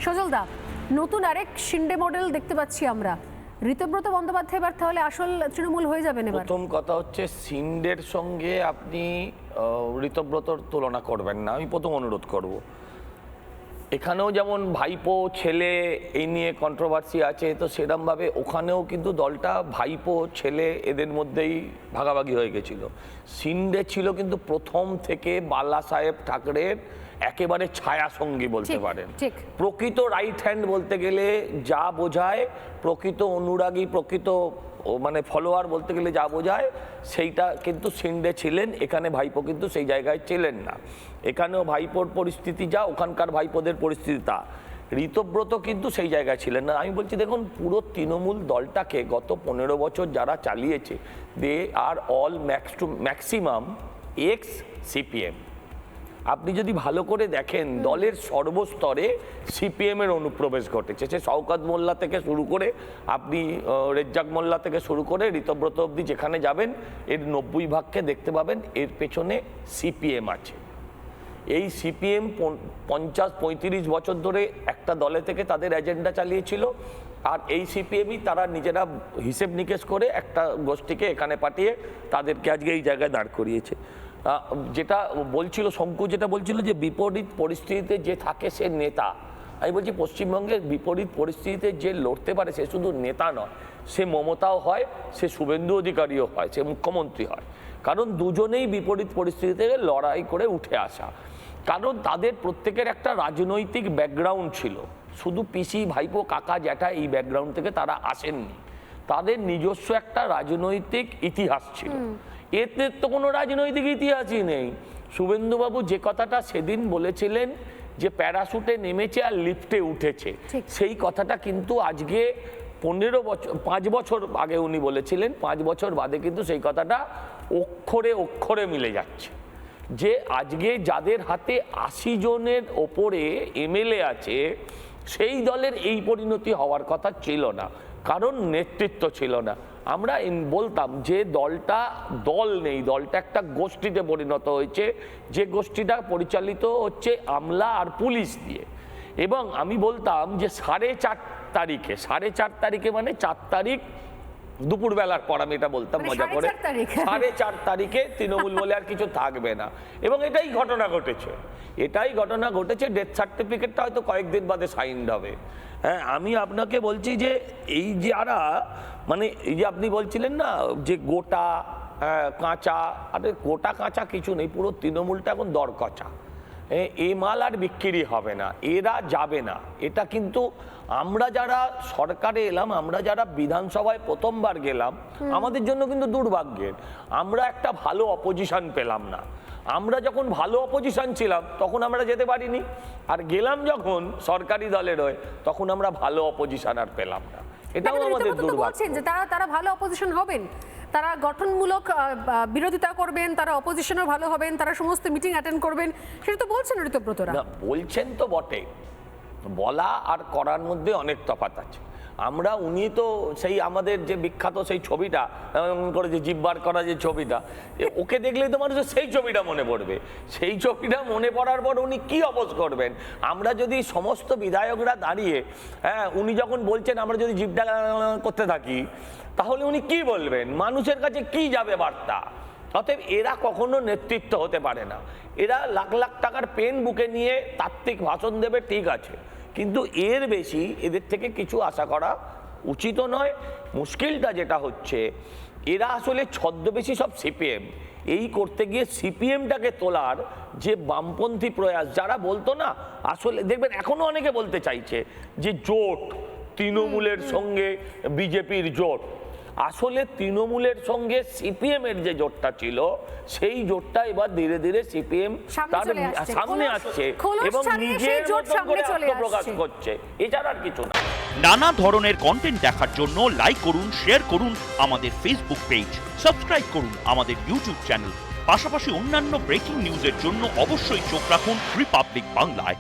সজলদা, নতুন আরেক শিন্ডে মডেল দেখতে পাচ্ছি আমরা। ঋতব্রত বন্দ্যোপাধ্যায় এবার তাহলে আসল তৃণমূল হয়ে যাবেন এবার? প্রথম কথা হচ্ছে শিন্ডের সঙ্গে আপনি ঋতব্রতর তুলনা করবেন না, আমি প্রথম অনুরোধ করব। এখানেও যেমন ভাইপো ছেলে এই নিয়ে কন্ট্রোভার্সি আছে, তো সেরকমভাবে ওখানেও কিন্তু দলটা ভাইপো ছেলে এদের মধ্যেই ভাগাভাগি হয়ে গেছিল। শিন্ডে ছিল কিন্তু প্রথম থেকে বালা সাহেব ঠাকরের একেবারে ছায়া সঙ্গী বলতে পারেন। প্রকৃত রাইট হ্যান্ড বলতে গেলে যা বোঝায়, প্রকৃত অনুরাগী, প্রকৃত মানে ফলোয়ার বলতে গেলে যা বোঝায় সেইটা কিন্তু শিন্ডে ছিলেন। এখানে ভাইপো কিন্তু সেই জায়গায় ছিলেন না। এখানেও ভাইপোর পরিস্থিতি যা, ওখানকার ভাইপোদের পরিস্থিতি তা। ঋতব্রত কিন্তু সেই জায়গায় ছিলেন না। আমি বলছি দেখুন, পুরো তৃণমূল দলটাকে গত 15 বছর যারা চালিয়েছে, দে আর অল ম্যাক্সিমাম এক্স সিপিএম। আপনি যদি ভালো করে দেখেন, দলের সর্বস্তরে সিপিএমের অনুপ্রবেশ ঘটেছে। সে শওকত মোল্লা থেকে শুরু করে আপনি রেজ্জাক মোল্লা থেকে শুরু করে ঋতব্রত অবধি যেখানে যাবেন, এর 90 ভাগকে দেখতে পাবেন এর পেছনে সিপিএম আছে। এই সিপিএম 50-35 বছর ধরে একটা দলে থেকে তাদের এজেন্ডা চালিয়েছিল, আর এই সিপিএমই তারা নিজেরা হিসেব নিকেশ করে একটা গোষ্ঠীকে এখানে পাঠিয়ে তাদেরকে আজকে এই জায়গায় দাঁড় করিয়েছে। যেটা বলছিল শঙ্কু, যেটা বলছিল যে বিপরীত পরিস্থিতিতে যে থাকে সে নেতা। আমি বলছি পশ্চিমবঙ্গের বিপরীত পরিস্থিতিতে যে লড়তে পারে সে শুধু নেতা নয়, সে মমতাও হয়, সে শুভেন্দু অধিকারীও হয়, সে মুখ্যমন্ত্রী হয়। কারণ দুজনেই বিপরীত পরিস্থিতিতে লড়াই করে উঠে আসা। কারণ তাদের প্রত্যেকের একটা রাজনৈতিক ব্যাকগ্রাউন্ড ছিল। শুধু পিসি, ভাইপো, কাকা, জ্যাঠা এই ব্যাকগ্রাউন্ড থেকে তারা আসেননি। তাদের নিজস্ব একটা রাজনৈতিক ইতিহাস ছিল। এতে তো কোনো রাজনৈতিক ইতিহাসই নেই। শুভেন্দুবাবু যে কথাটা সেদিন বলেছিলেন যে প্যারাশুটে নেমেছে আর লিফটে উঠেছে, সেই কথাটা কিন্তু আজকে 5 বছর আগে উনি বলেছিলেন, 5 বছর বাদে কিন্তু সেই কথাটা অক্ষরে অক্ষরে মিলে যাচ্ছে। যে আজকে যাদের হাতে 80 জনের ওপরে এমএলএ আছে, সেই দলের এই পরিণতি হওয়ার কথা ছিল না, কারণ নেতৃত্ব ছিল না। আমরা বলতাম যে দলটা দল নেই, দলটা একটা গোষ্ঠীতে পরিণত হয়েছে, যে গোষ্ঠীটা পরিচালিত হচ্ছে আমলা আর পুলিশ দিয়ে। এবং আমি বলতাম যে 4.5 তারিখে মানে 4 তারিখ দুপুরবেলার পর, আমি এটা বলতাম মজা করে, 4.5 তারিখে তৃণমূল বলে আর কিছু থাকবে না। এবং এটাই ঘটনা ঘটেছে। ডেথ সার্টিফিকেটটা হয়তো কয়েকদিন বাদে সাইন্ড হবে। হ্যাঁ, আমি আপনাকে বলছি যে এই যারা মানে এই যে আপনি বলছিলেন না যে গোটা কাঁচা, আরে গোটা কাঁচা কিছু নেই, পুরো তৃণমূলটা এখন দরকচা। এ মাল আর বিক্রি হবে না, এরা যাবে না। এটা কিন্তু আমরা যারা সরকারে এলাম, আমরা যারা বিধানসভায় প্রথমবার গেলাম, আমাদের জন্য কিন্তু দুর্ভাগ্যের, আমরা একটা ভালো অপোজিশন পেলাম না। আমরা যখন ভালো অপোজিশন ছিলাম তখন আমরা যেতে পারিনি, আর গেলাম যখন সরকারি দলের হয়ে তখন আমরা ভালো অপোজিশন আর পেলাম না। এটাও আমাদের দুর্ভাগ্য। যে তারা ভালো অপোজিশন হবেন, তারা গঠনমূলক বিরোধিতা করবেন, তারা অপোজিশনও ভালো হবেন, তারা সমস্ত মিটিং অ্যাটেন্ড করবেন, সেটা তো বলছেন ঋতব্রতরা। না, বলছেন তো বটে, বলা আর করার মধ্যে অনেক তফাৎ আছে। উনি তো সেই আমাদের যে বিখ্যাত সেই ছবিটা করে যে জিব্বার করা যে ছবিটা, ওকে দেখলেই তো মানুষের সেই ছবিটা মনে পড়বে। সেই ছবিটা মনে পড়ার পর উনি কি অবস্থ করবেন। আমরা যদি সমস্ত বিধায়করা দাঁড়িয়ে, হ্যাঁ, উনি যখন বলছেন আমরা যদি জিভটা করতে থাকি, তাহলে উনি কি বলবেন, মানুষের কাছে কি যাবে বার্তা। অতএব এরা কখনো নেতৃত্ব হতে পারে না। এরা লাখ লাখ টাকার পেন বুকে নিয়ে তাত্ত্বিক ভাষণ দেবে, ঠিক আছে, কিন্তু এর বেশি এদের থেকে কিছু আশা করা উচিত নয়। মুশকিলটা যেটা হচ্ছে, এরা আসলে ছদ্মবেশী সব সিপিএম। এই করতে গিয়ে সিপিএমটাকে তোলার যে বামপন্থী প্রয়াস, যারা বলতো না, আসলে দেখবেন এখনো অনেকে বলতে চাইছে যে জোট, তৃণমূলের সঙ্গে বিজেপির জোট। আসলে তৃণমূলের সঙ্গে সিপিএম এর যে জোটটা ছিল, সেই জোটটা এবার ধীরে ধীরে সিপিএম তার সামনে আসছে এবং নিজের প্রকাশ করছে, এছাড়া আর কিছু না। নানা ধরনের কন্টেন্ট দেখার জন্য লাইক করুন, শেয়ার করুন আমাদের ফেসবুক পেজ, সাবস্ক্রাইব করুন আমাদের ইউটিউব চ্যানেল। পাশাপাশি অন্যান্য ব্রেকিং নিউজের জন্য অবশ্যই চোখ রাখুন রিপাবলিক বাংলায়।